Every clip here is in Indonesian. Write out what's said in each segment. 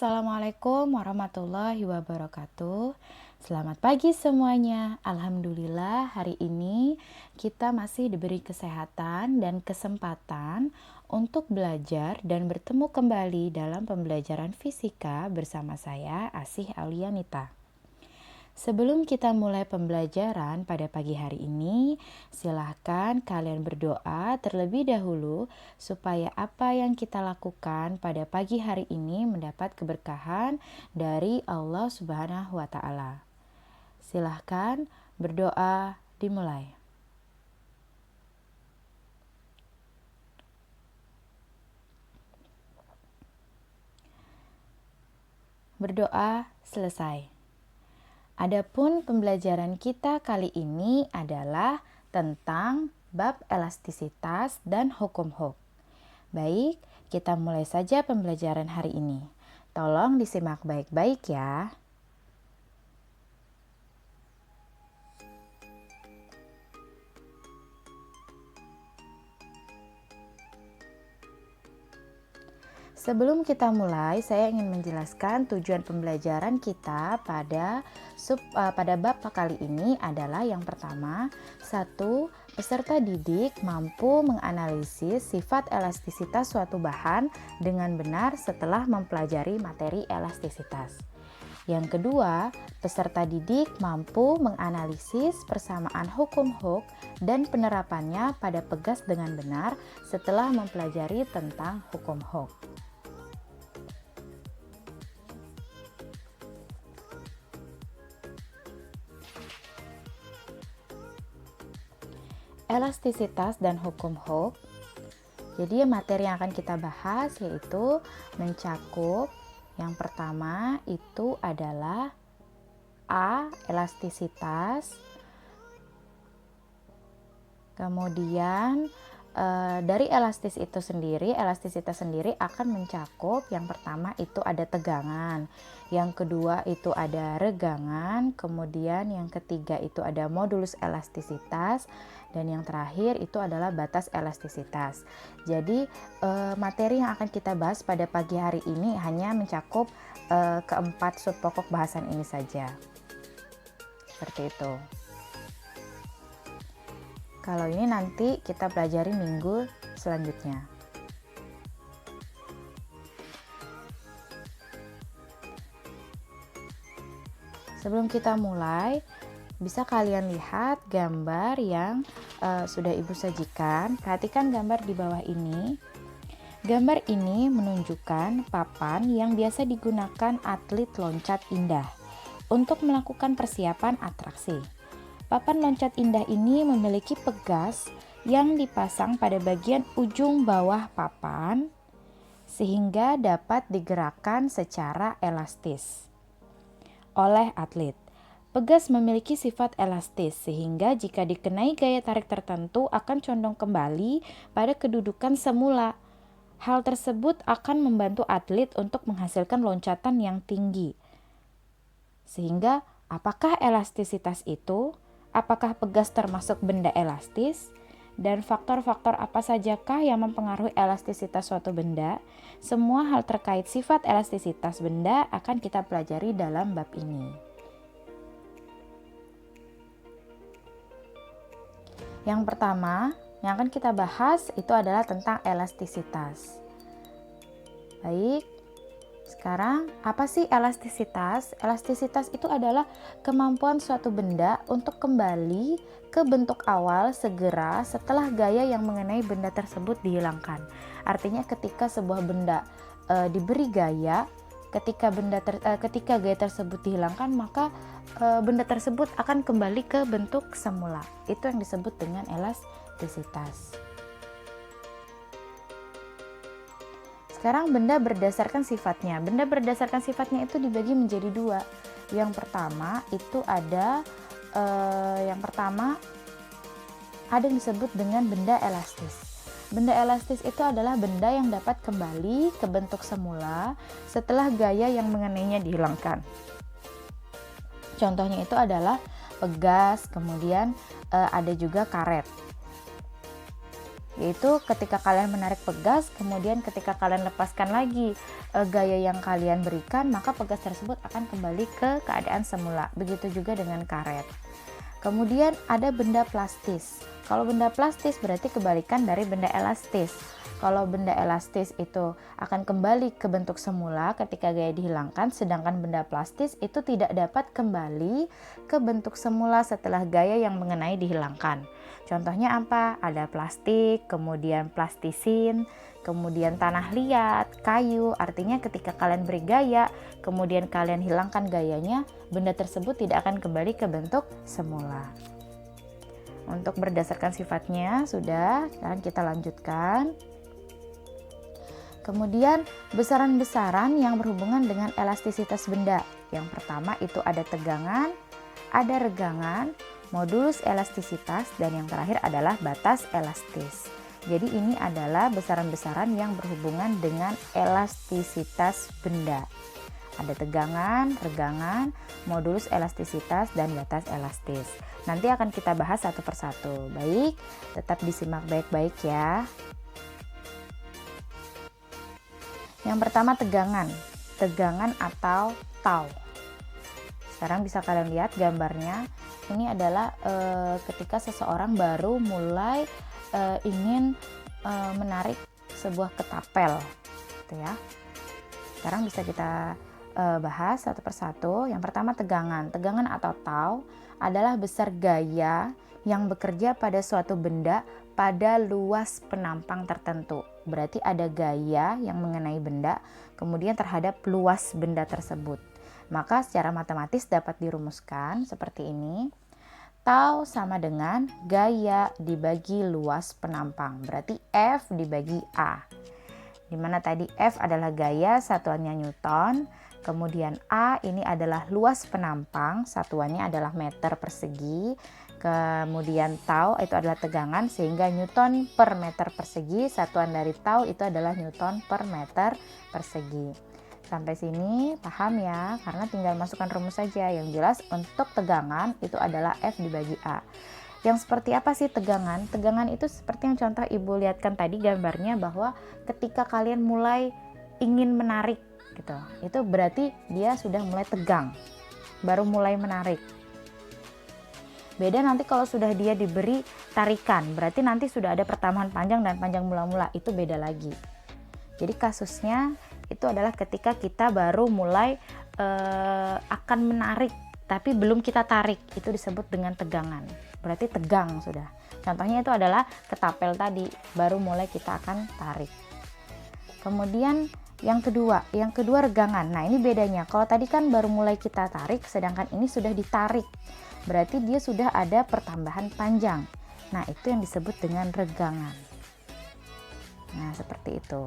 Assalamualaikum warahmatullahi wabarakatuh. Selamat pagi semuanya. Alhamdulillah hari ini kita masih diberi kesehatan dan kesempatan untuk belajar dan bertemu kembali dalam pembelajaran fisika bersama saya Asih Aulianita. Sebelum kita mulai pembelajaran pada pagi hari ini, silahkan kalian berdoa terlebih dahulu supaya apa yang kita lakukan pada pagi hari ini mendapat keberkahan dari Allah Subhanahu wa Ta'ala. Silahkan berdoa dimulai. Berdoa selesai. Adapun pembelajaran kita kali ini adalah tentang bab elastisitas dan hukum Hooke. Baik, kita mulai saja pembelajaran hari ini. Tolong disimak baik-baik ya. Sebelum kita mulai, saya ingin menjelaskan tujuan pembelajaran kita pada bab kali ini adalah yang pertama, 1. Peserta didik mampu menganalisis sifat elastisitas suatu bahan dengan benar setelah mempelajari materi elastisitas. Yang kedua, peserta didik mampu menganalisis persamaan hukum Hooke dan penerapannya pada pegas dengan benar setelah mempelajari tentang hukum Hooke. Elastisitas dan hukum Hooke. Jadi materi yang akan kita bahas yaitu mencakup yang pertama itu adalah A. Elastisitas. Kemudian dari elastisitas sendiri akan mencakup yang pertama itu ada tegangan, yang kedua itu ada regangan, kemudian yang ketiga itu ada modulus elastisitas, dan yang terakhir itu adalah batas elastisitas. Jadi materi yang akan kita bahas pada pagi hari ini hanya mencakup keempat subpokok bahasan ini saja. Seperti itu. Kalau ini nanti kita pelajari minggu selanjutnya. Sebelum kita mulai, bisa kalian lihat gambar yang sudah Ibu sajikan. Perhatikan gambar di bawah ini. Gambar ini menunjukkan papan yang biasa digunakan atlet loncat indah untuk melakukan persiapan atraksi. Papan loncat indah ini memiliki pegas yang dipasang pada bagian ujung bawah papan sehingga dapat digerakkan secara elastis oleh atlet. Pegas memiliki sifat elastis sehingga jika dikenai gaya tarik tertentu akan condong kembali pada kedudukan semula. Hal tersebut akan membantu atlet untuk menghasilkan loncatan yang tinggi. Sehingga apakah elastisitas itu? Apakah pegas termasuk benda elastis? Dan faktor-faktor apa sajakah yang mempengaruhi elastisitas suatu benda? Semua hal terkait sifat elastisitas benda akan kita pelajari dalam bab ini. Yang pertama yang akan kita bahas itu adalah tentang elastisitas. Baik. Sekarang, apa sih elastisitas? Elastisitas itu adalah kemampuan suatu benda untuk kembali ke bentuk awal segera setelah gaya yang mengenai benda tersebut dihilangkan. Artinya ketika sebuah benda diberi gaya, ketika gaya tersebut dihilangkan, maka benda tersebut akan kembali ke bentuk semula. Itu yang disebut dengan elastisitas. Sekarang benda berdasarkan sifatnya. Benda berdasarkan sifatnya itu dibagi menjadi dua. Yang pertama itu ada yang disebut dengan benda elastis. Benda elastis itu adalah benda yang dapat kembali ke bentuk semula setelah gaya yang mengenainya dihilangkan. Contohnya itu adalah pegas, kemudian ada juga karet. yaitu ketika kalian menarik pegas, kemudian ketika kalian lepaskan lagi gaya yang kalian berikan, maka pegas tersebut akan kembali ke keadaan semula. Begitu juga dengan karet. Kemudian ada benda plastis. Kalau benda plastis berarti kebalikan dari benda elastis. Kalau benda elastis itu akan kembali ke bentuk semula ketika gaya dihilangkan, sedangkan benda plastis itu tidak dapat kembali ke bentuk semula setelah gaya yang mengenai dihilangkan. Contohnya apa? Ada plastik, kemudian plastisin, kemudian tanah liat, kayu. Artinya ketika kalian beri gaya, kemudian kalian hilangkan gayanya, benda tersebut tidak akan kembali ke bentuk semula. Untuk berdasarkan sifatnya sudah, sekarang kita lanjutkan. Kemudian besaran-besaran yang berhubungan dengan elastisitas benda. Yang pertama itu ada tegangan, ada regangan, modulus elastisitas, dan yang terakhir adalah batas elastis. Jadi ini adalah besaran-besaran yang berhubungan dengan elastisitas benda. Ada tegangan, regangan, modulus elastisitas, dan batas elastis. Nanti akan kita bahas satu persatu. Baik, tetap disimak baik-baik ya. Yang pertama tegangan atau tau. Sekarang bisa kalian lihat gambarnya. Ini adalah ketika seseorang baru mulai ingin menarik sebuah ketapel, gitu ya. Sekarang bisa kita bahas satu persatu. Yang pertama tegangan atau tau adalah besar gaya yang bekerja pada suatu benda pada luas penampang tertentu. Berarti ada gaya yang mengenai benda, kemudian terhadap luas benda tersebut. Maka secara matematis dapat dirumuskan seperti ini. Tau sama dengan gaya dibagi luas penampang. Berarti F dibagi A. Dimana tadi F adalah gaya, satuannya Newton. Kemudian A ini adalah luas penampang, satuannya adalah meter persegi. Kemudian tau itu adalah tegangan, sehingga Newton per meter persegi, satuan dari tau itu adalah Newton per meter persegi. Sampai sini paham ya, karena tinggal masukkan rumus saja. Yang jelas untuk tegangan itu adalah F dibagi A. Yang seperti apa sih tegangan? Tegangan itu seperti yang contoh ibu lihatkan tadi gambarnya, bahwa ketika kalian mulai ingin menarik gitu, itu berarti dia sudah mulai tegang, baru mulai menarik. Beda nanti kalau sudah dia diberi tarikan, berarti nanti sudah ada pertambahan panjang dan panjang mula-mula, itu beda lagi. Jadi kasusnya itu adalah ketika kita baru mulai akan menarik, tapi belum kita tarik, itu disebut dengan tegangan. Berarti tegang sudah. Contohnya itu adalah ketapel tadi, baru mulai kita akan tarik. Kemudian yang kedua regangan. Nah ini bedanya, kalau tadi kan baru mulai kita tarik, sedangkan ini sudah ditarik. Berarti dia sudah ada pertambahan panjang. Nah itu yang disebut dengan regangan. Nah seperti itu.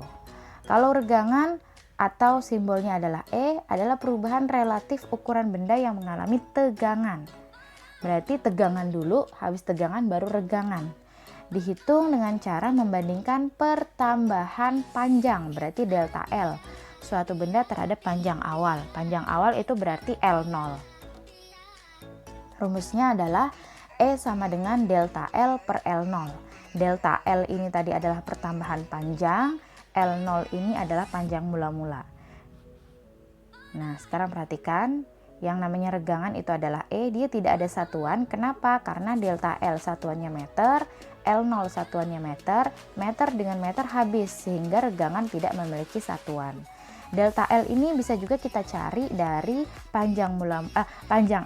Kalau regangan atau simbolnya adalah E, adalah perubahan relatif ukuran benda yang mengalami tegangan. Berarti tegangan dulu, habis tegangan baru regangan. Dihitung dengan cara membandingkan pertambahan panjang, berarti delta L, suatu benda terhadap panjang awal. Panjang awal itu berarti L0. Rumusnya adalah E sama dengan delta L per L0. Delta L ini tadi adalah pertambahan panjang, L0 ini adalah panjang mula-mula. Nah, sekarang perhatikan, yang namanya regangan itu adalah E, dia tidak ada satuan. Kenapa? Karena delta L satuannya meter, L0 satuannya meter, meter dengan meter habis, sehingga regangan tidak memiliki satuan. Delta L ini bisa juga kita cari dari panjang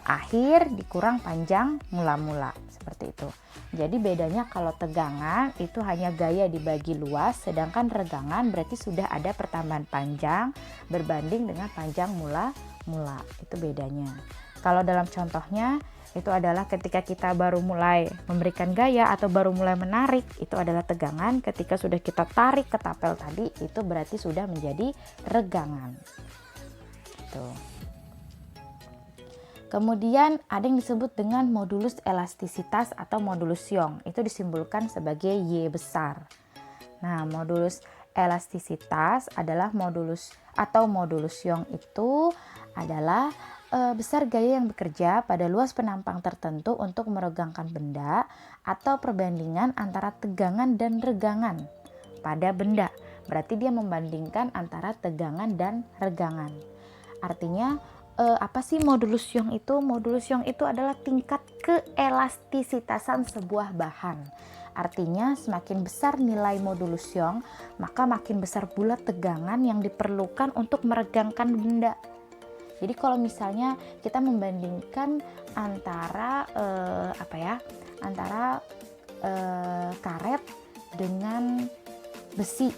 akhir dikurang panjang mula-mula, seperti itu. Jadi bedanya kalau tegangan itu hanya gaya dibagi luas, sedangkan regangan berarti sudah ada pertambahan panjang berbanding dengan panjang mula-mula. Itu bedanya. Kalau dalam contohnya itu adalah ketika kita baru mulai memberikan gaya atau baru mulai menarik, itu adalah tegangan. Ketika sudah kita tarik ketapel tadi, itu berarti sudah menjadi regangan. Tuh. Kemudian ada yang disebut dengan modulus elastisitas atau modulus Young. Itu disimbolkan sebagai Y besar. Nah, modulus elastisitas adalah modulus Young itu adalah besar gaya yang bekerja pada luas penampang tertentu untuk meregangkan benda atau perbandingan antara tegangan dan regangan pada benda. Berarti dia membandingkan antara tegangan dan regangan. Artinya apa sih modulus Young itu? Modulus Young itu adalah tingkat keelastisitasan sebuah bahan. Artinya semakin besar nilai modulus Young, maka makin besar pula tegangan yang diperlukan untuk meregangkan benda. Jadi kalau misalnya kita membandingkan antara karet dengan besi,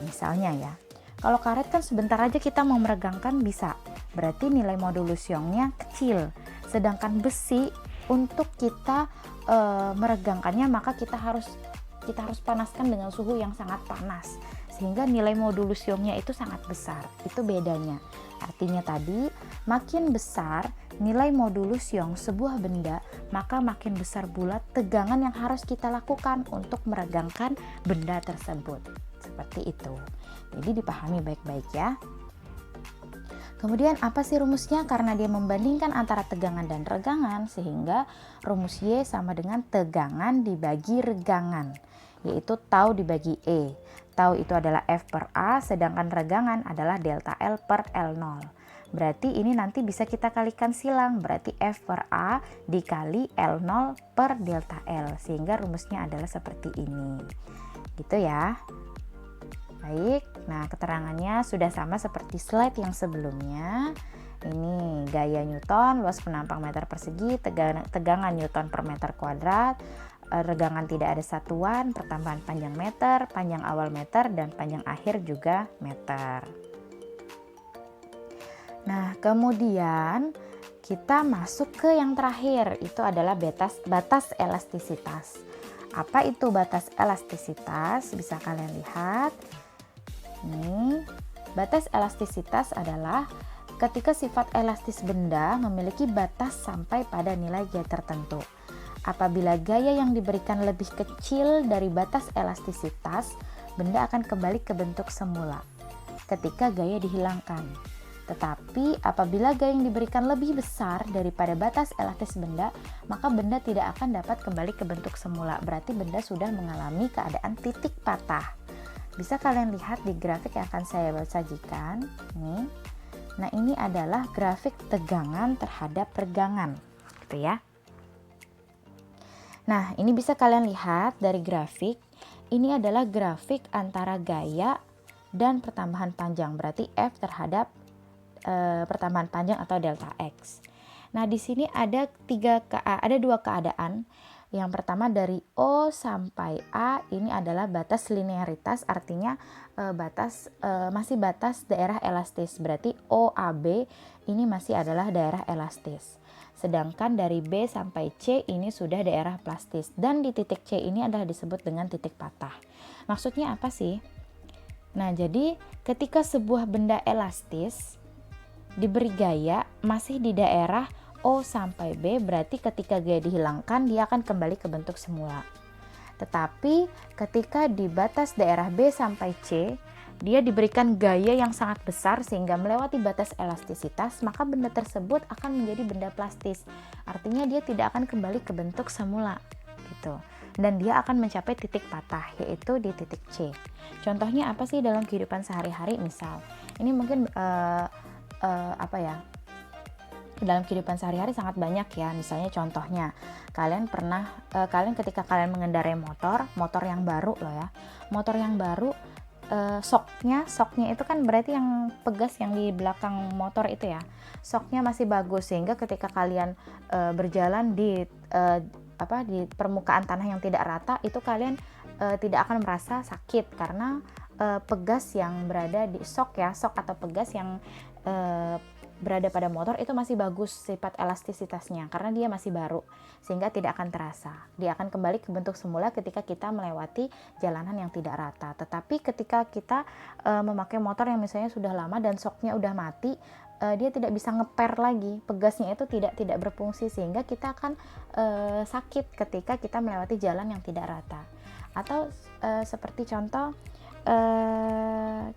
misalnya ya. Kalau karet kan sebentar aja kita mau meregangkan bisa, berarti nilai modulus Young-nya kecil. Sedangkan besi untuk kita meregangkannya maka kita harus panaskan dengan suhu yang sangat panas, sehingga nilai modulus Young-nya itu sangat besar. Itu bedanya. Artinya tadi, makin besar nilai modulus Young sebuah benda, maka makin besar pula tegangan yang harus kita lakukan untuk meregangkan benda tersebut. Seperti itu. Jadi dipahami baik-baik ya. Kemudian apa sih rumusnya? Karena dia membandingkan antara tegangan dan regangan, sehingga rumus Y sama dengan tegangan dibagi regangan, yaitu tau dibagi E. Tau itu adalah F per A, sedangkan regangan adalah delta L per L0. Berarti ini nanti bisa kita kalikan silang, berarti F per A dikali L0 per delta L, sehingga rumusnya adalah seperti ini. Gitu ya. Baik, nah keterangannya sudah sama seperti slide yang sebelumnya. Ini gaya Newton, luas penampang meter persegi, tegangan Newton per meter kuadrat, regangan tidak ada satuan, pertambahan panjang meter, panjang awal meter, dan panjang akhir juga meter. Nah, kemudian kita masuk ke yang terakhir, itu adalah batas elastisitas. Apa itu batas elastisitas? Bisa kalian lihat. Nih, batas elastisitas adalah ketika sifat elastis benda memiliki batas sampai pada nilai G tertentu. Apabila gaya yang diberikan lebih kecil dari batas elastisitas, benda akan kembali ke bentuk semula ketika gaya dihilangkan. Tetapi apabila gaya yang diberikan lebih besar daripada batas elastis benda, maka benda tidak akan dapat kembali ke bentuk semula. Berarti benda sudah mengalami keadaan titik patah. Bisa kalian lihat di grafik yang akan saya sajikan. Nih. Nah, ini adalah grafik tegangan terhadap regangan, gitu ya. Nah, ini bisa kalian lihat dari grafik. Ini adalah grafik antara gaya dan pertambahan panjang. Berarti F terhadap pertambahan panjang atau delta X. Nah, di sini ada dua keadaan. Yang pertama dari O sampai A ini adalah batas linearitas, artinya masih batas daerah elastis. Berarti OAB ini masih adalah daerah elastis. Sedangkan dari B sampai C ini sudah daerah plastis, dan di titik C ini adalah disebut dengan titik patah. Maksudnya apa sih? Nah, jadi ketika sebuah benda elastis diberi gaya masih di daerah O sampai B, berarti ketika gaya dihilangkan dia akan kembali ke bentuk semula. Tetapi ketika di batas daerah B sampai C dia diberikan gaya yang sangat besar sehingga melewati batas elastisitas, maka benda tersebut akan menjadi benda plastis. Artinya dia tidak akan kembali ke bentuk semula gitu. Dan dia akan mencapai titik patah, yaitu di titik C. Contohnya apa sih dalam kehidupan sehari-hari? Misal, ini mungkin dalam kehidupan sehari-hari sangat banyak ya. Misalnya contohnya, kalian ketika kalian mengendarai motor yang baru loh ya. Motor yang baru, soknya itu kan berarti yang pegas yang di belakang motor itu ya. Soknya masih bagus sehingga ketika kalian berjalan di permukaan tanah yang tidak rata, itu kalian tidak akan merasa sakit karena pegas yang berada di sok atau pegas yang berada pada motor itu masih bagus sifat elastisitasnya karena dia masih baru, sehingga tidak akan terasa. Dia akan kembali ke bentuk semula ketika kita melewati jalanan yang tidak rata. Tetapi ketika kita memakai motor yang misalnya sudah lama dan soknya udah mati, dia tidak bisa ngeper lagi, pegasnya itu tidak berfungsi, sehingga kita akan sakit ketika kita melewati jalan yang tidak rata. Atau seperti contoh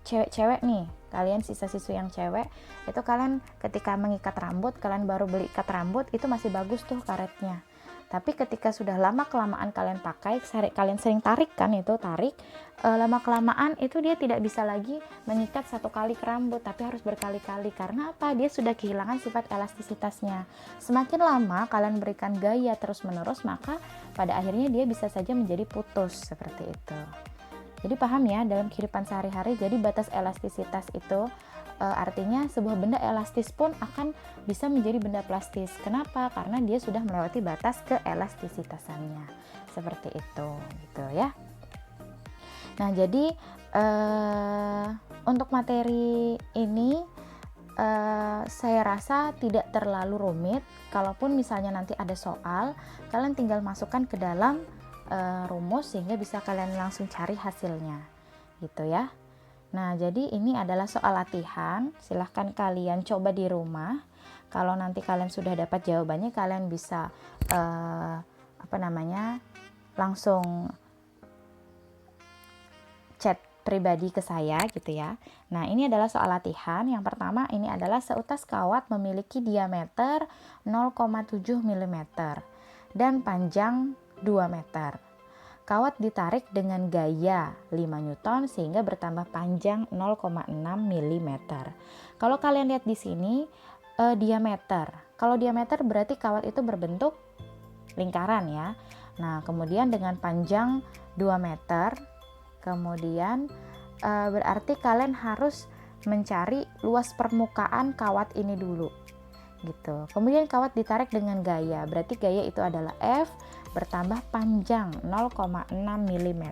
cewek-cewek nih, kalian siswa-siswi yang cewek, itu kalian ketika mengikat rambut, kalian baru beli ikat rambut, itu masih bagus tuh karetnya. Tapi ketika sudah lama kelamaan kalian pakai, kalian sering tarik kan, itu tarik, lama kelamaan itu dia tidak bisa lagi mengikat satu kali ke rambut, tapi harus berkali-kali. Karena apa? Dia sudah kehilangan sifat elastisitasnya. Semakin lama kalian berikan gaya terus menerus, maka pada akhirnya dia bisa saja menjadi putus seperti itu. Jadi paham ya, dalam kehidupan sehari-hari, jadi batas elastisitas itu artinya sebuah benda elastis pun akan bisa menjadi benda plastis. Kenapa? Karena dia sudah melewati batas keelastisitasannya. Seperti itu, gitu ya. Nah, jadi untuk materi ini saya rasa tidak terlalu rumit. Kalaupun misalnya nanti ada soal, kalian tinggal masukkan ke dalam rumus sehingga bisa kalian langsung cari hasilnya, gitu ya. Nah, jadi ini adalah soal latihan. Silahkan kalian coba di rumah. Kalau nanti kalian sudah dapat jawabannya, kalian bisa langsung chat pribadi ke saya gitu ya. Nah, ini adalah soal latihan. Yang pertama, ini adalah seutas kawat memiliki diameter 0,7 mm dan panjang 2 meter. Kawat ditarik dengan gaya 5 Newton sehingga bertambah panjang 0,6 mm. Kalau kalian lihat di sini diameter. Kalau diameter berarti kawat itu berbentuk lingkaran ya. Nah, kemudian dengan panjang 2 meter, kemudian berarti kalian harus mencari luas permukaan kawat ini dulu. Gitu. Kemudian kawat ditarik dengan gaya. Berarti gaya itu adalah F bertambah panjang 0,6 mm.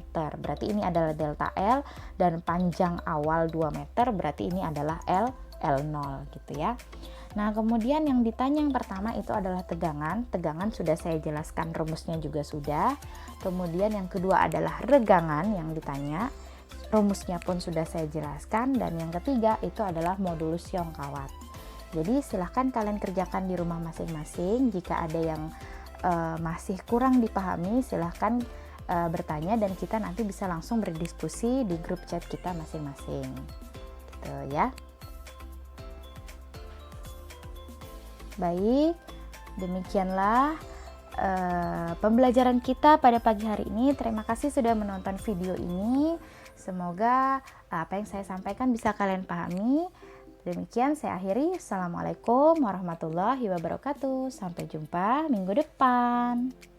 Berarti ini adalah delta L dan panjang awal 2 meter berarti ini adalah L0 gitu ya. Nah, kemudian yang ditanya yang pertama itu adalah tegangan. Tegangan sudah saya jelaskan, rumusnya juga sudah. Kemudian yang kedua adalah regangan yang ditanya. Rumusnya pun sudah saya jelaskan dan yang ketiga itu adalah modulus Young kawat. Jadi silahkan kalian kerjakan di rumah masing-masing. Jika ada yang masih kurang dipahami, silahkan bertanya dan kita nanti bisa langsung berdiskusi di grup chat kita masing-masing. Gitu ya. Baik, demikianlah pembelajaran kita pada pagi hari ini. Terima kasih sudah menonton video ini. Semoga apa yang saya sampaikan bisa kalian pahami. Demikian saya akhiri. Assalamualaikum warahmatullahi wabarakatuh. Sampai jumpa minggu depan.